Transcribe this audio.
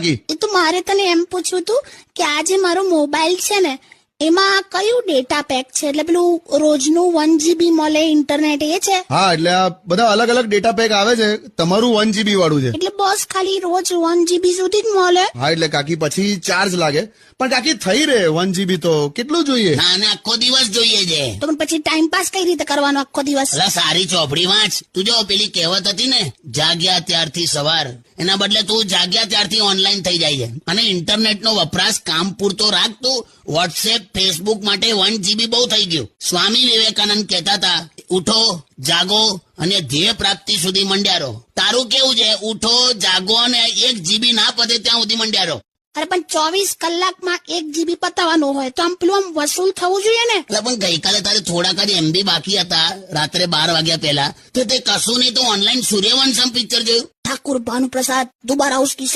એ તો મારે તને એમ પૂછવું હતું કે આ જે મારો મોબાઈલ છે ને એમાં કયું ડેટા પેક છે, એટલે પેલું રોજનું 1 GB મળે ઇન્ટરનેટ એ છે? હા, એટલે આ બધા અલગ અલગ ડેટા પેક આવે છે. તમારું 1 GB વાળું છે. એટલે બસ ખાલી રોજ 1 GB સુધી જ મળે? હા, એટલે કાકી પછી ચાર્જ લાગે, પણ કાકી થઈ રહે 1 GB તો કેટલું જોઈએ? ના ના, આખો દિવસ જોઈએ છે. તો પણ પછી ટાઈમ પાસ કઈ રીતે કરવાનો આખો દિવસ? અલા સારી ચોપડી વાંચ. તું જો પેલી કહેવત હતી ને, જાગ્યા ત્યારથી સવાર, એના બદલે તું જાગ્યા ત્યારથી ઓનલાઈન થઈ જાય છે. અને ઇન્ટરનેટ નો વપરાશ કામ પૂરતો રાખ. તું વોટ્સએપ ફેસબુક માટે 1 GB બહુ થઈ ગયું. સ્વામી વિવેકાનંદ કહેતા હતા, ઉઠો જાગો અને ધ્યેય પ્રાપ્તિ સુધી મંડ્યા રહો. તારું કેવું છે? ઉઠો જાગો અને 1 GB ના પતે ત્યાં સુધી મંડ્યા રહો. અરે પણ 24 કલાકમાં 1 GB પતાવવાનું હોય તો આમ પેલું આમ વસૂલ થવું જોઈએ ને? એટલે પણ ગઈકાલે તારે થોડાક જ MB બાકી હતા રાત્રે 12 વાગ્યા પહેલા, તો તે કશું નહીં તો ઓનલાઈન સૂર્યવંશમ પિક્ચર જોયું. ઠાકુર ભાનુપ્રસાદ દુબારા ઉસકી